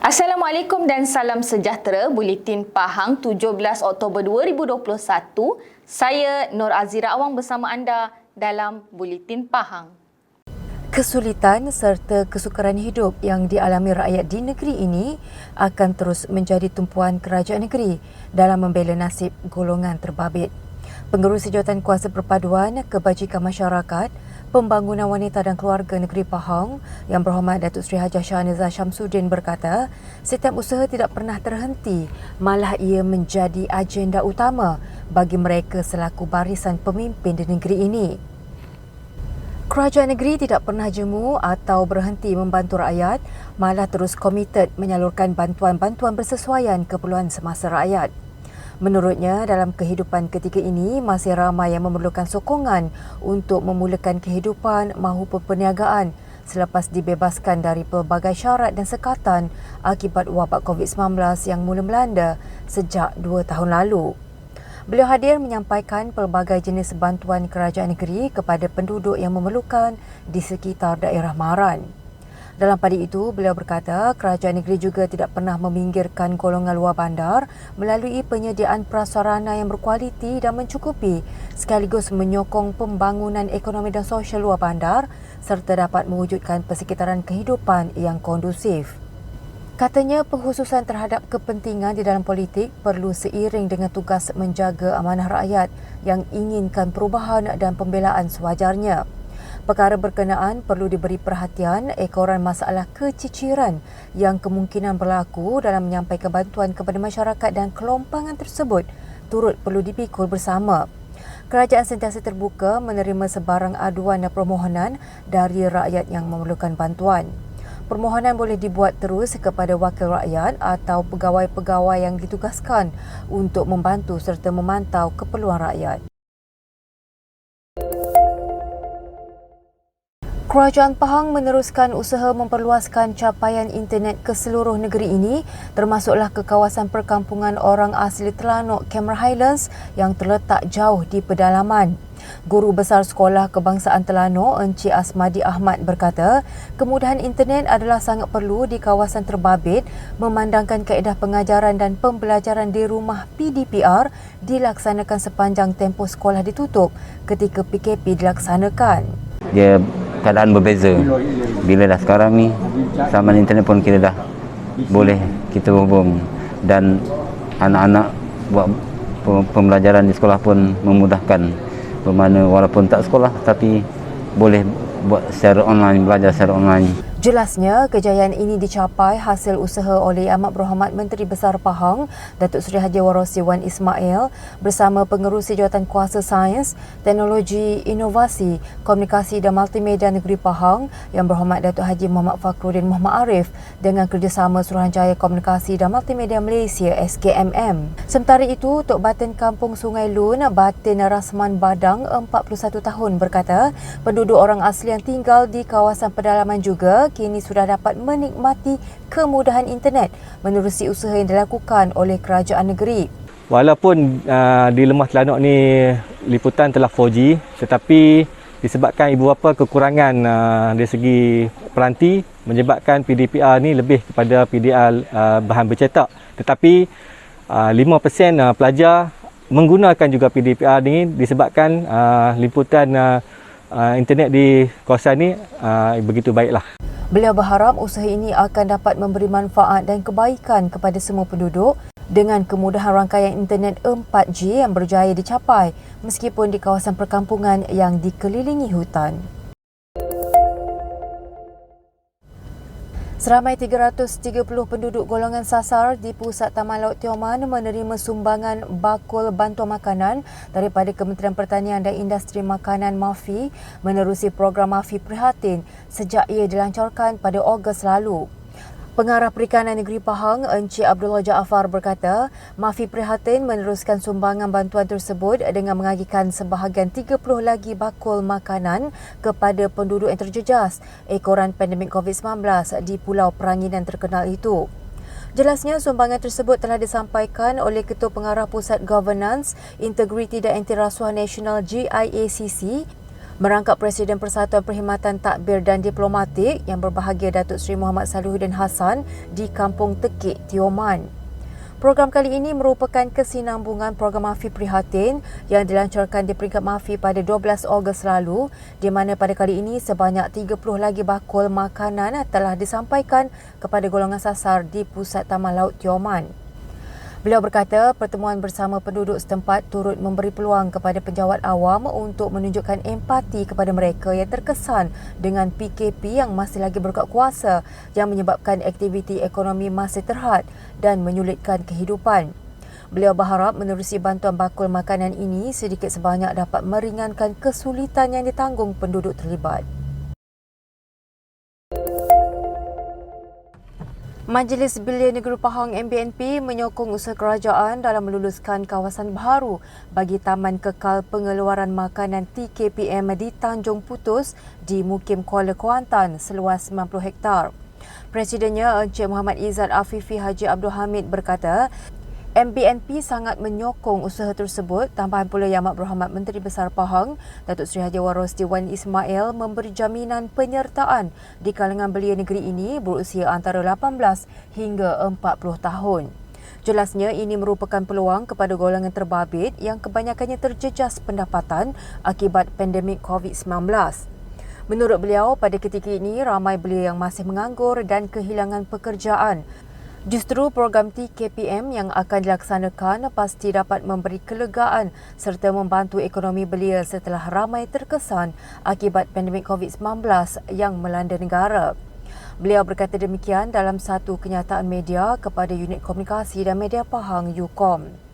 Assalamualaikum dan salam sejahtera. Buletin Pahang 17 Oktober 2021. Saya Nur Azira Awang bersama anda dalam Buletin Pahang. Kesulitan serta kesukaran hidup yang dialami rakyat di negeri ini akan terus menjadi tumpuan kerajaan negeri dalam membela nasib golongan terbabit. Pengerusi Jawatan Kuasa Perpaduan Kebajikan Masyarakat, Pembangunan Wanita dan Keluarga Negeri Pahang Yang Berhormat Datuk Seri Hajah Shahniza Syamsuddin berkata, setiap usaha tidak pernah terhenti, malah ia menjadi agenda utama bagi mereka selaku barisan pemimpin di negeri ini. Kerajaan negeri tidak pernah jemu atau berhenti membantu rakyat, malah terus komited menyalurkan bantuan-bantuan bersesuaian keperluan semasa rakyat. Menurutnya, dalam kehidupan ketika ini masih ramai yang memerlukan sokongan untuk memulakan kehidupan maupun perniagaan selepas dibebaskan dari pelbagai syarat dan sekatan akibat wabak COVID-19 yang mula melanda sejak 2 tahun lalu. Beliau hadir menyampaikan pelbagai jenis bantuan kerajaan negeri kepada penduduk yang memerlukan di sekitar daerah Maran. Dalam pada itu, beliau berkata kerajaan negeri juga tidak pernah meminggirkan golongan luar bandar melalui penyediaan prasarana yang berkualiti dan mencukupi sekaligus menyokong pembangunan ekonomi dan sosial luar bandar serta dapat mewujudkan persekitaran kehidupan yang kondusif. Katanya pengkhususan terhadap kepentingan di dalam politik perlu seiring dengan tugas menjaga amanah rakyat yang inginkan perubahan dan pembelaan sewajarnya. Perkara berkenaan perlu diberi perhatian ekoran masalah keciciran yang kemungkinan berlaku dalam menyampaikan bantuan kepada masyarakat dan kelompangan tersebut turut perlu dipikul bersama. Kerajaan sentiasa terbuka menerima sebarang aduan dan permohonan dari rakyat yang memerlukan bantuan. Permohonan boleh dibuat terus kepada wakil rakyat atau pegawai-pegawai yang ditugaskan untuk membantu serta memantau keperluan rakyat. Kerajaan Pahang meneruskan usaha memperluaskan capaian internet ke seluruh negeri ini, termasuklah ke kawasan perkampungan orang asli Telanok, Cameron Highlands yang terletak jauh di pedalaman. Guru Besar Sekolah Kebangsaan Telanok, Encik Asmadi Ahmad berkata, kemudahan internet adalah sangat perlu di kawasan terbabit memandangkan kaedah pengajaran dan pembelajaran di rumah PDPR dilaksanakan sepanjang tempoh sekolah ditutup ketika PKP dilaksanakan. Dia keadaan berbeza. Bila dah sekarang ni saman internet pun kita dah boleh kita hubung dan anak-anak buat pembelajaran di sekolah pun memudahkan. Bermakna walaupun tak sekolah tapi boleh buat secara online, belajar secara online. Jelasnya, kejayaan ini dicapai hasil usaha oleh Amat Berhormat Menteri Besar Pahang, Datuk Seri Haji Warosi Wan Ismail bersama Pengerusi Jawatan Kuasa Sains, Teknologi, Inovasi, Komunikasi dan Multimedia Negeri Pahang Yang Berhormat Datuk Haji Muhammad Fakhruddin Muhammad Arif dengan kerjasama Suruhanjaya Komunikasi dan Multimedia Malaysia SKMM. Sementara itu, Tok Batin Kampung Sungai Lun, Batin Rasman Badang, 41 tahun berkata, penduduk orang asli yang tinggal di kawasan pedalaman juga kini sudah dapat menikmati kemudahan internet menerusi usaha yang dilakukan oleh kerajaan negeri. Walaupun di Lemah Telanok ni liputan telah 4G, tetapi disebabkan ibu bapa kekurangan dari segi peranti menyebabkan PDPR ni lebih kepada PDR bahan bercetak. Tetapi 5% pelajar menggunakan juga PDPR ni disebabkan liputan internet di kawasan ni begitu baiklah. Beliau berharap usaha ini akan dapat memberi manfaat dan kebaikan kepada semua penduduk dengan kemudahan rangkaian internet 4G yang berjaya dicapai meskipun di kawasan perkampungan yang dikelilingi hutan. Seramai 330 penduduk golongan sasar di Pusat Taman Laut Tioman menerima sumbangan bakul bantuan makanan daripada Kementerian Pertanian dan Industri Makanan MAFI menerusi program MAFI Prihatin sejak ia dilancarkan pada Ogos lalu. Pengarah Perikanan Negeri Pahang, Encik Abdullah Jaafar berkata, MAFI Prihatin meneruskan sumbangan bantuan tersebut dengan mengagikan sebahagian 30 lagi bakul makanan kepada penduduk yang terjejas ekoran pandemik COVID-19 di Pulau Peranginan terkenal itu. Jelasnya, sumbangan tersebut telah disampaikan oleh Ketua Pengarah Pusat Governance, Integriti dan Anti Rasuah Nasional GIACC, Merangkap Presiden Persatuan Perkhidmatan Takbir dan Diplomatik yang berbahagia Datuk Seri Muhammad Salihuddin Hassan di Kampung Tekik, Tioman. Program kali ini merupakan kesinambungan program Mafi Prihatin yang dilancarkan di peringkat Mafi pada 12 Ogos lalu, di mana pada kali ini sebanyak 30 lagi bakul makanan telah disampaikan kepada golongan sasar di Pusat Taman Laut Tioman. Beliau berkata pertemuan bersama penduduk setempat turut memberi peluang kepada penjawat awam untuk menunjukkan empati kepada mereka yang terkesan dengan PKP yang masih lagi berkuat kuasa yang menyebabkan aktiviti ekonomi masih terhad dan menyulitkan kehidupan. Beliau berharap menerusi bantuan bakul makanan ini sedikit sebanyak dapat meringankan kesulitan yang ditanggung penduduk terlibat. Majlis Belia Negeri Pahang MBNP menyokong usaha kerajaan dalam meluluskan kawasan baharu bagi Taman Kekal Pengeluaran Makanan TKPM di Tanjung Putus di Mukim Kuala Kuantan seluas 90 hektar. Presidennya Encik Muhammad Izzat Afifi Haji Abdul Hamid berkata, MBNP sangat menyokong usaha tersebut. Tambahan pula Yang Amat Berhormat Menteri Besar Pahang, Datuk Seri Haji Waros Dewan Ismail memberi jaminan penyertaan di kalangan belia negeri ini berusia antara 18 hingga 40 tahun. Jelasnya ini merupakan peluang kepada golongan terbabit yang kebanyakannya terjejas pendapatan akibat pandemik COVID-19. Menurut beliau, pada ketika ini ramai belia yang masih menganggur dan kehilangan pekerjaan. Justru program TKPM yang akan dilaksanakan pasti dapat memberi kelegaan serta membantu ekonomi belia setelah ramai terkesan akibat pandemik COVID-19 yang melanda negara. Beliau berkata demikian dalam satu kenyataan media kepada Unit Komunikasi dan Media Pahang UKOM.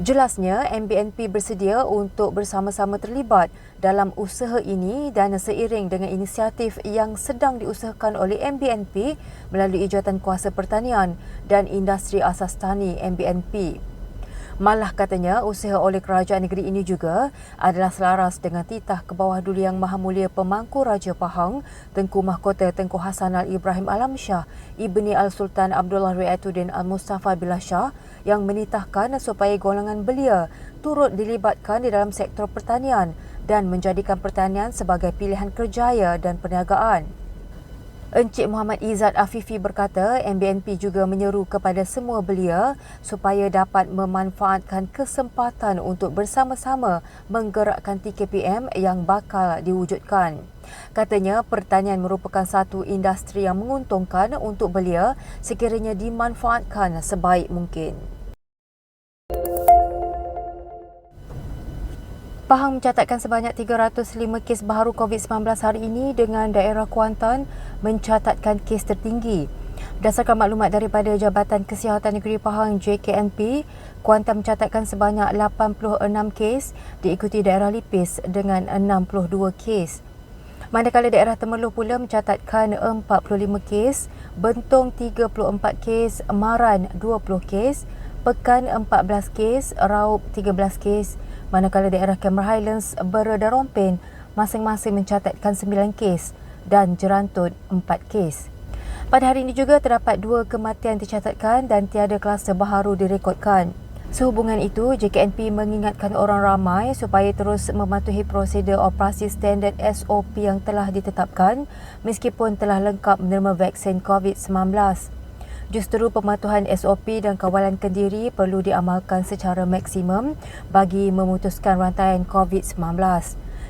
Jelasnya, MBNP bersedia untuk bersama-sama terlibat dalam usaha ini dan seiring dengan inisiatif yang sedang diusahakan oleh MBNP melalui Jawatan Kuasa Pertanian dan Industri Asas Tani MBNP. Malah katanya, usaha oleh kerajaan negeri ini juga adalah selaras dengan titah ke bawah duli Yang Maha Mulia Pemangku Raja Pahang, Tengku Mahkota Tengku Hasan Al-Ibrahim Alamsyah, Ibni Al-Sultan Abdullah Ri'atuddin Al-Mustafa Billah Shah yang menitahkan supaya golongan belia turut dilibatkan di dalam sektor pertanian dan menjadikan pertanian sebagai pilihan kerjaya dan perniagaan. Encik Muhammad Izzat Afifi berkata MBNP juga menyeru kepada semua belia supaya dapat memanfaatkan kesempatan untuk bersama-sama menggerakkan TKPM yang bakal diwujudkan. Katanya pertanian merupakan satu industri yang menguntungkan untuk belia sekiranya dimanfaatkan sebaik mungkin. Pahang mencatatkan sebanyak 305 kes baharu COVID-19 hari ini dengan daerah Kuantan mencatatkan kes tertinggi. Berdasarkan maklumat daripada Jabatan Kesihatan Negeri Pahang JKNP, Kuantan mencatatkan sebanyak 86 kes diikuti daerah Lipis dengan 62 kes. Manakala daerah Temerloh pula mencatatkan 45 kes, Bentong 34 kes, Maran 20 kes, Pekan 14 kes, Raup 13 kes, manakala daerah Cameron Highlands, Bera dan Rompin masing-masing mencatatkan 9 kes dan Jerantut 4 kes. Pada hari ini juga terdapat 2 kematian dicatatkan dan tiada kluster baharu direkodkan. Sehubungan itu, JKNP mengingatkan orang ramai supaya terus mematuhi prosedur operasi standard SOP yang telah ditetapkan meskipun telah lengkap menerima vaksin COVID-19. Justru pematuhan SOP dan kawalan kendiri perlu diamalkan secara maksimum bagi memutuskan rantaian COVID-19.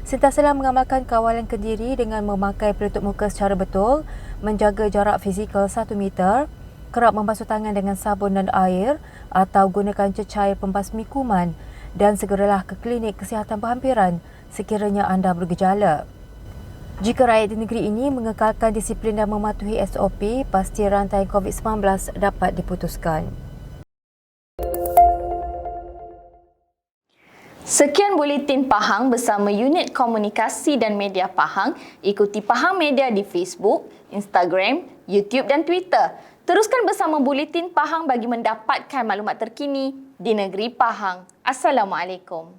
Sentiasalah mengamalkan kawalan kendiri dengan memakai pelitup muka secara betul, menjaga jarak fizikal 1 meter, kerap membasuh tangan dengan sabun dan air atau gunakan cecair pembasmi kuman dan segeralah ke klinik kesihatan berhampiran sekiranya anda bergejala. Jika rakyat di negeri ini mengekalkan disiplin dan mematuhi SOP, pasti rantai COVID-19 dapat diputuskan. Sekian Buletin Pahang bersama Unit Komunikasi dan Media Pahang. Ikuti Pahang Media di Facebook, Instagram, YouTube dan Twitter. Teruskan bersama Buletin Pahang bagi mendapatkan maklumat terkini di negeri Pahang. Assalamualaikum.